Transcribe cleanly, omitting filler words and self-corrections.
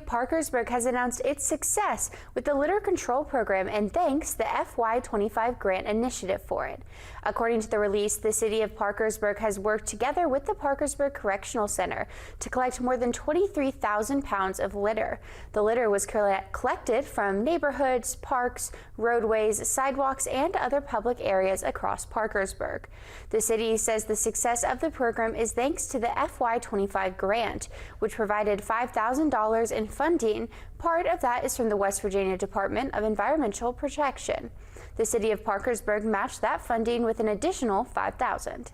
Parkersburg has announced its success with the litter control program and thanks the FY25 grant initiative for it. According to the release, the City of Parkersburg has worked together with the Parkersburg Correctional Center to collect more than 23,000 pounds of litter. The litter was collected from neighborhoods, parks, roadways, sidewalks, and other public areas across Parkersburg. The city says the success of the program is thanks to the FY25 grant, which provided $5,000 in funding. Part of that is from the West Virginia Department of Environmental Protection. The City of Parkersburg matched that funding with an additional $5,000.